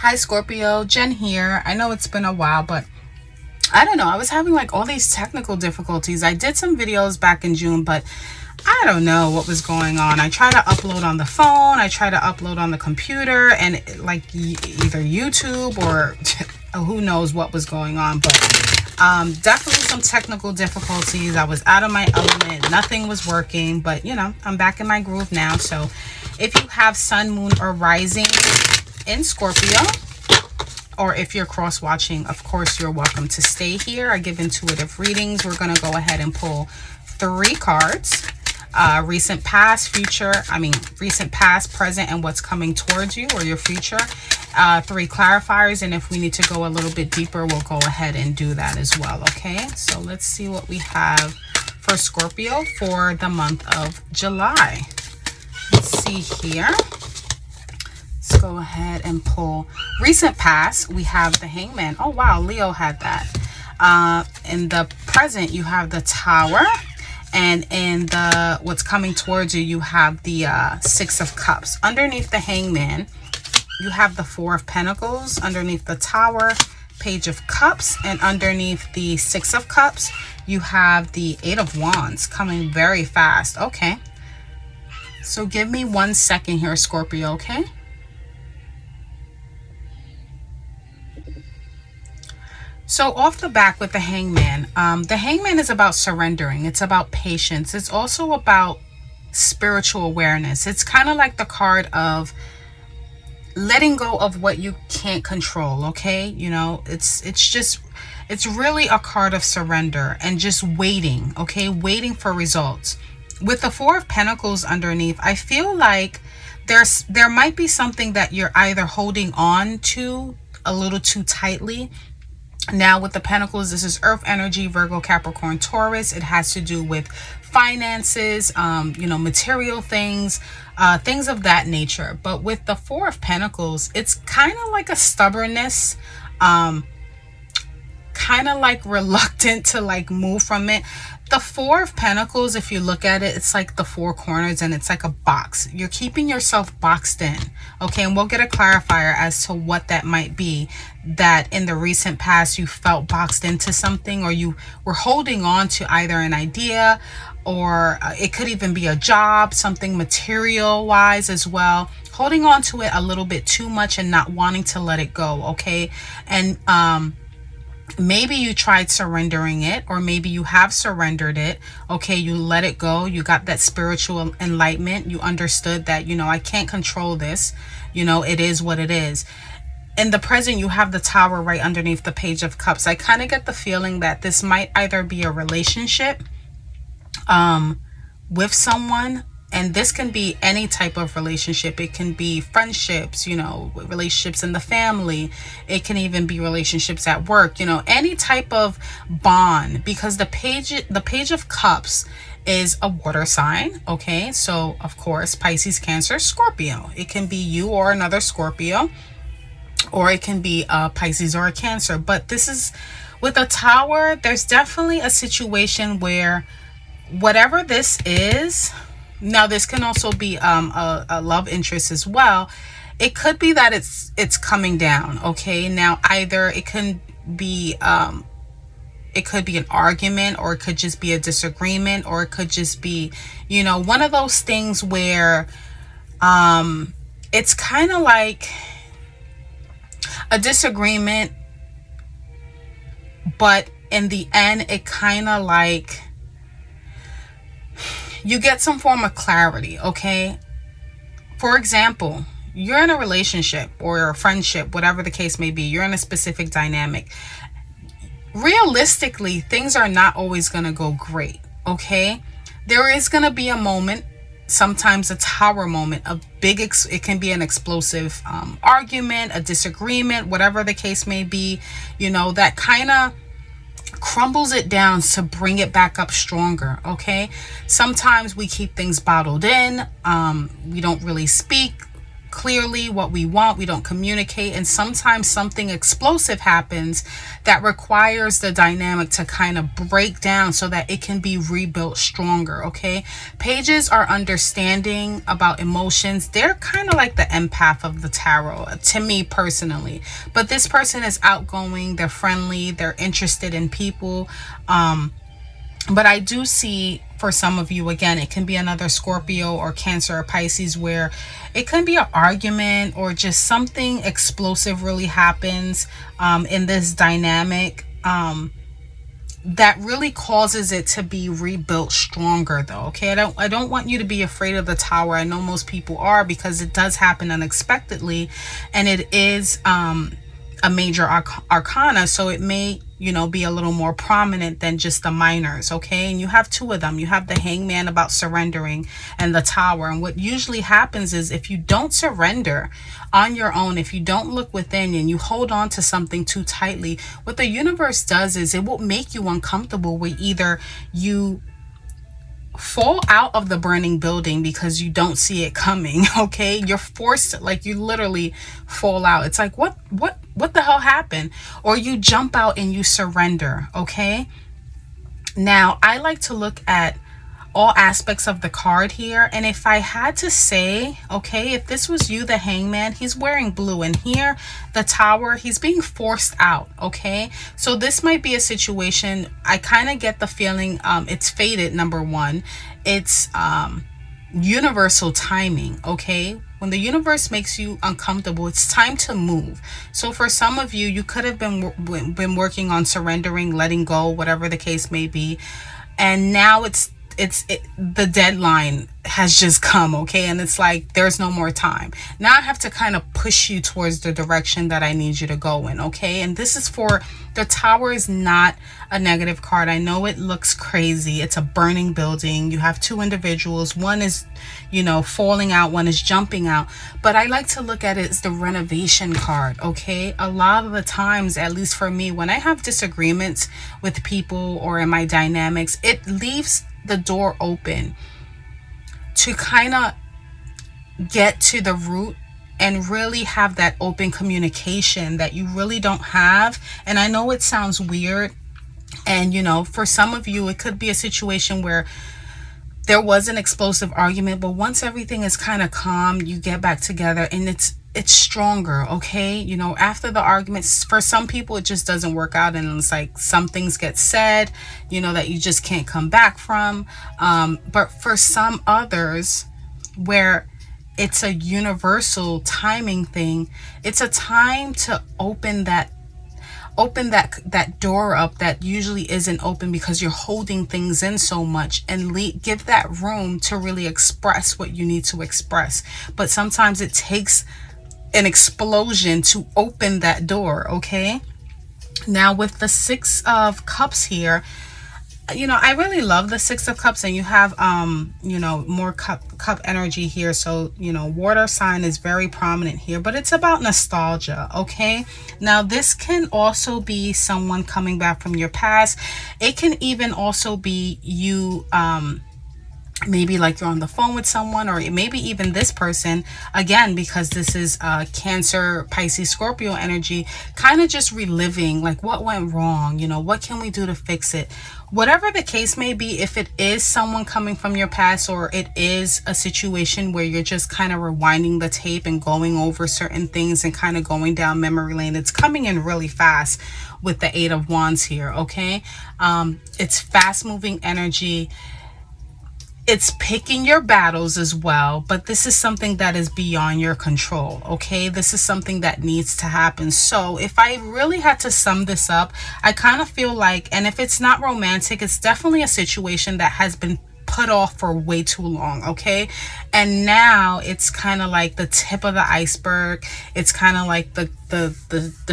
Hi Scorpio, Jen here. I know it's been a while, but I don't know. I was having like all these technical difficulties. I did some videos back in June, but I don't know what was going on. I tried to upload on the phone, I tried to upload on the computer, and either YouTube or who knows what was going on. But definitely some technical difficulties. I was out of my element. Nothing was working, but you know, I'm back in my groove now. So if you have sun, moon, or rising in Scorpio, or if you're cross watching, of course you're welcome to stay here. I give intuitive readings. We're going to go ahead and pull 3 cards. Recent past, recent past, present, and what's coming towards you or your future. 3 clarifiers, and if we need to go a little bit deeper, we'll go ahead and do that as well. Okay, so let's see what we have for Scorpio for the month of July. Let's see here. Let's go ahead and pull recent past. We have the Hangman. Oh wow, Leo had that. In the present, you have the Tower, and in the what's coming towards you, you have the 6 of Cups. Underneath the Hangman, you have the 4 of Pentacles. Underneath the Tower, Page of Cups, and underneath the 6 of Cups, you have the 8 of Wands coming very fast. Okay, so give me 1 second here, Scorpio. Okay. So off the back with the Hangman is about surrendering. It's about patience. It's also about spiritual awareness. It's kind of like the card of letting go of what you can't control. Okay, you know, it's really a card of surrender and just waiting. Okay, waiting for results. With the 4 of Pentacles underneath, I feel like there might be something that you're either holding on to a little too tightly. Now with the Pentacles, this is Earth energy, Virgo, Capricorn, Taurus. It has to do with finances, you know, material things, things of that nature. But with the 4 of Pentacles, it's kind of like a stubbornness, kind of like reluctant to like move from it. The 4 of Pentacles, if you look at it, it's like the 4 corners and it's like a box. You're keeping yourself boxed in. Okay, and we'll get a clarifier as to what that might be, that in the recent past you felt boxed into something, or you were holding on to either an idea, or it could even be a job, something material wise as well. Holding on to it a little bit too much and not wanting to let it go. Okay, and maybe you tried surrendering it, or maybe you have surrendered it. Okay, you let it go. You got that spiritual enlightenment. You understood that, you know, I can't control this. You know, it is what it is. In the present, you have the Tower right underneath the Page of Cups. I kind of get the feeling that this might either be a relationship with someone, and this can be any type of relationship. It can be friendships, you know, relationships in the family. It can even be relationships at work, you know, any type of bond, because the Page of Cups is a water sign. Okay, so of course, Pisces, Cancer, Scorpio. It can be you or another Scorpio, or it can be a Pisces or a Cancer. But this is with a Tower, there's definitely a situation where whatever this is, now this can also be a love interest as well. It could be that it's coming down. Okay, now either it can be it could be an argument, or it could just be a disagreement, or it could just be, you know, one of those things where it's kind of like a disagreement, but in the end it kind of like you get some form of clarity. Okay, for example, you're in a relationship or a friendship, whatever the case may be. You're in a specific dynamic. Realistically, things are not always going to go great. Okay, there is going to be a moment, sometimes a Tower moment, it can be an explosive argument, a disagreement, whatever the case may be, you know, that kind of crumbles it down to bring it back up stronger. Okay, sometimes we keep things bottled in, we don't really speak clearly what we want. We don't communicate. And sometimes something explosive happens that requires the dynamic to kind of break down so that it can be rebuilt stronger. Okay. Pages are understanding about emotions. They're kind of like the empath of the tarot, to me personally. But this person is outgoing. They're friendly. They're interested in people. But I do see for some of you, again, it can be another Scorpio or Cancer or Pisces, where it can be an argument or just something explosive really happens in this dynamic that really causes it to be rebuilt stronger, though. Okay, I don't want you to be afraid of the Tower. I know most people are, because it does happen unexpectedly, and it is a major arcana, so it may, you know, be a little more prominent than just the minors. Okay, and you have two of them. You have the Hangman about surrendering, and the Tower. And what usually happens is, if you don't surrender on your own, if you don't look within and you hold on to something too tightly, what the universe does is it will make you uncomfortable, where either you fall out of the burning building because you don't see it coming. Okay, you're forced, like, you literally fall out. It's like, what the hell happened? Or you jump out and you surrender. Okay, now I like to look at all aspects of the card here, and if I had to say, okay, if this was you, the Hangman, he's wearing blue, and here the Tower, he's being forced out. Okay, so this might be a situation, I kind of get the feeling it's fated. Number one, it's universal timing. Okay, when the universe makes you uncomfortable, it's time to move. So for some of you, you could have been working on surrendering, letting go, whatever the case may be, and now the deadline has just come. Okay, and it's like there's no more time. Now I have to kind of push you towards the direction that I need you to go in. Okay, and this is for the Tower. Is not a negative card. I know it looks crazy. It's a burning building. You have two individuals. One is, you know, falling out, one is jumping out. But I like to look at it as the renovation card. Okay, a lot of the times, at least for me, when I have disagreements with people or in my dynamics, it leaves the door open to kind of get to the root and really have that open communication that you really don't have. And I know it sounds weird, and you know, for some of you it could be a situation where there was an explosive argument, but once everything is kind of calm, you get back together and it's stronger. Okay, you know, after the arguments, for some people it just doesn't work out, and it's like some things get said, you know, that you just can't come back from. But for some others, where it's a universal timing thing, it's a time to open that door up that usually isn't open because you're holding things in so much, and give that room to really express what you need to express. But sometimes it takes an explosion to open that door. Okay, now with the Six of Cups here, you know, I really love the Six of Cups, and you have you know, more cup energy here. So, you know, water sign is very prominent here, but it's about nostalgia. Okay, now this can also be someone coming back from your past. It can even also be you, maybe like you're on the phone with someone, or maybe even this person, again, because this is Cancer, Pisces, Scorpio energy, kind of just reliving like what went wrong, you know, what can we do to fix it. Whatever the case may be, if it is someone coming from your past, or it is a situation where you're just kind of rewinding the tape and going over certain things and kind of going down memory lane, it's coming in really fast with the Eight of Wands here. Okay, it's fast moving energy. It's picking your battles as well, but this is something that is beyond your control. Okay, this is something that needs to happen. So if I really had to sum this up, I kind of feel like, and if it's not romantic, it's definitely a situation that has been put off for way too long. Okay, and now it's kind of like the tip of the iceberg. It's kind of like the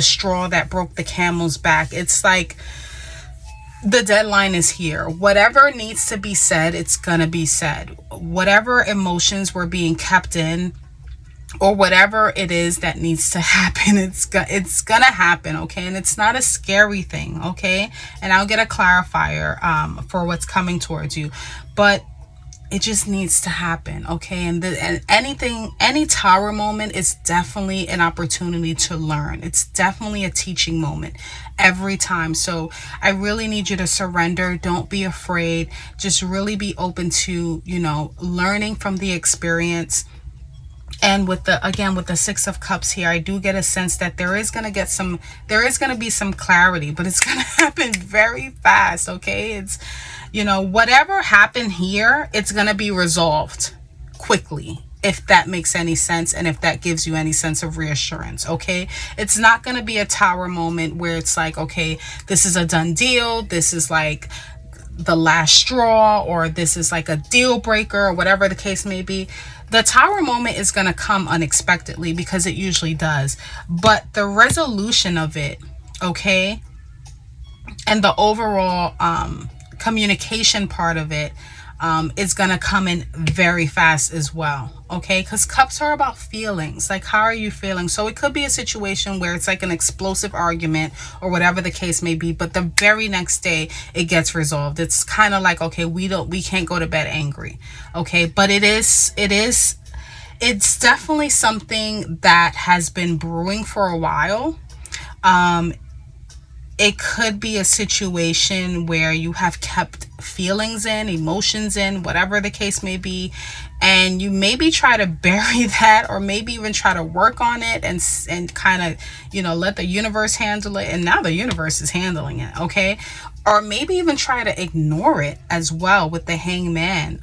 straw that broke the camel's back. It's like the deadline is here. Whatever needs to be said, it's gonna be said. Whatever emotions were being kept in, or whatever it is that needs to happen, it's gonna happen. Okay, and it's not a scary thing. Okay, and I'll get a clarifier for what's coming towards you. But it just needs to happen, okay? And any Tower moment is definitely an opportunity to learn. It's definitely a teaching moment every time. So I really need you to surrender. Don't be afraid. Just really be open to, learning from the experience. And with the Six of Cups here, I do get a sense that there is going to be some clarity, but it's going to happen very fast. Okay. It's, whatever happened here, it's going to be resolved quickly, if that makes any sense, and if that gives you any sense of reassurance. Okay. It's not going to be a Tower moment where it's like, okay, this is a done deal. This is like the last straw, or this is like a deal breaker, or whatever the case may be. The Tower moment is going to come unexpectedly, because it usually does. But the resolution of it, okay, and the overall communication part of it is going to come in very fast as well, okay? Because cups are about feelings. Like, how are you feeling? So it could be a situation where it's like an explosive argument or whatever the case may be, but the very next day it gets resolved. It's kind of like, okay, we can't go to bed angry, okay? But it's definitely something that has been brewing for a while. It could be a situation where you have kept feelings in, emotions in, whatever the case may be, and you maybe try to bury that, or maybe even try to work on it and kind of, let the universe handle it. And now the universe is handling it, okay? Or maybe even try to ignore it as well with the Hangman.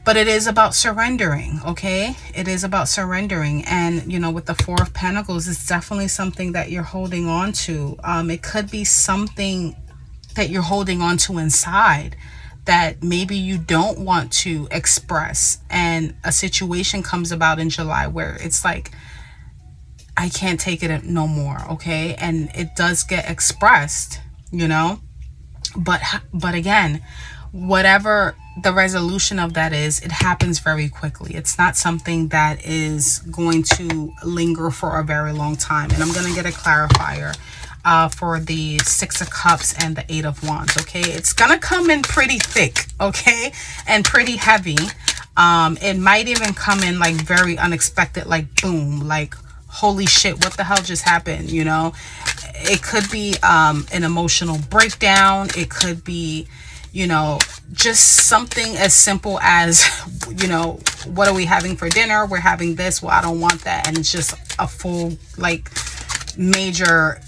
But it is about surrendering, okay? It is about surrendering. And, with the Four of Pentacles, it's definitely something that you're holding on to. It could be something that you're holding on to inside that maybe you don't want to express. And a situation comes about in July where it's like, I can't take it no more, okay? And it does get expressed, But again, whatever the resolution of that is, it happens very quickly. It's not something that is going to linger for a very long time. And I'm going to get a clarifier for the Six of Cups and the Eight of Wands, okay? It's going to come in pretty thick, okay? And pretty heavy. It might even come in like very unexpected, like boom, like holy shit, what the hell just happened, It could be an emotional breakdown. It could be, just something as simple as, what are we having for dinner? We're having this. Well, I don't want that. And it's just a full, like, major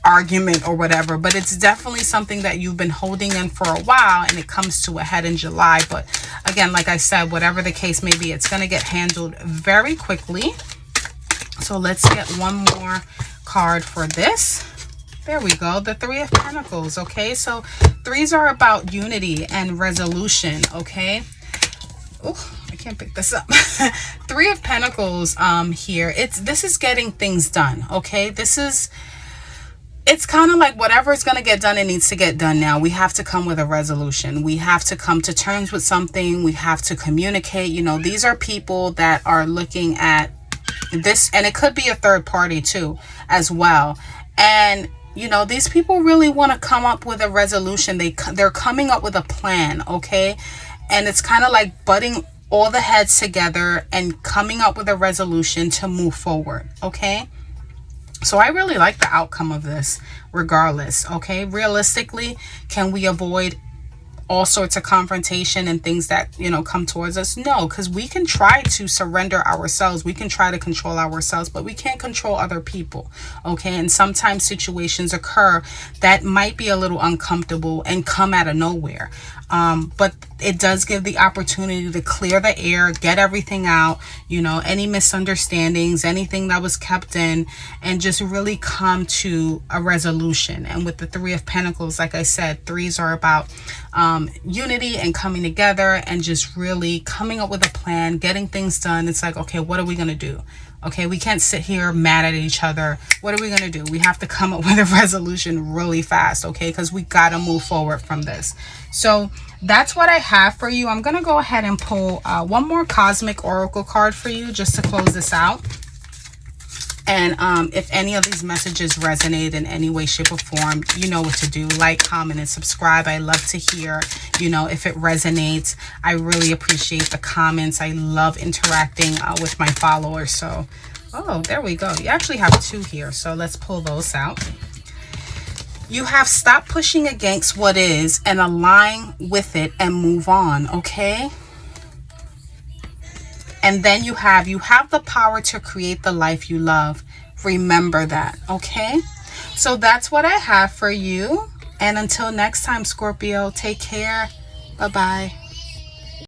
argument or whatever. But it's definitely something that you've been holding in for a while, and it comes to a head in July. But again, like I said, whatever the case may be, it's going to get handled very quickly. So let's get one more card for this. There we go. The Three of Pentacles. Okay. So threes are about unity and resolution. Okay. Oh, I can't pick this up. Three of Pentacles here. This is getting things done. Okay. It's kind of like whatever is going to get done, it needs to get done now. We have to come with a resolution. We have to come to terms with something. We have to communicate. These are people that are looking at this, and it could be a third party too as well. And these people really want to come up with a resolution. They're coming up with a plan, okay? And it's kind of like butting all the heads together and coming up with a resolution to move forward, okay? So I really like the outcome of this regardless, okay? Realistically, can we avoid all sorts of confrontation and things that, come towards us? No, because we can try to surrender ourselves. We can try to control ourselves, but we can't control other people, okay? And sometimes situations occur that might be a little uncomfortable and come out of nowhere. But it does give the opportunity to clear the air, get everything out, any misunderstandings, anything that was kept in, and just really come to a resolution. And with the Three of Pentacles, like I said, threes are about unity and coming together and just really coming up with a plan, getting things done. It's like, okay, what are we going to do? Okay, we can't sit here mad at each other. What are we going to do? We have to come up with a resolution really fast, okay? Because we got to move forward from this. So that's what I have for you. I'm going to go ahead and pull one more Cosmic Oracle card for you just to close this out. And if any of these messages resonate in any way, shape, or form, you know what to do. Like, comment, and subscribe. I love to hear, you know, if it resonates. I really appreciate the comments. I love interacting with my followers. So, oh, there we go. You actually have 2 here. So let's pull those out. You have stopped pushing against what is and align with it and move on, okay? And then you have the power to create the life you love. Remember that, okay? So that's what I have for you. And until next time, Scorpio, take care. Bye-bye.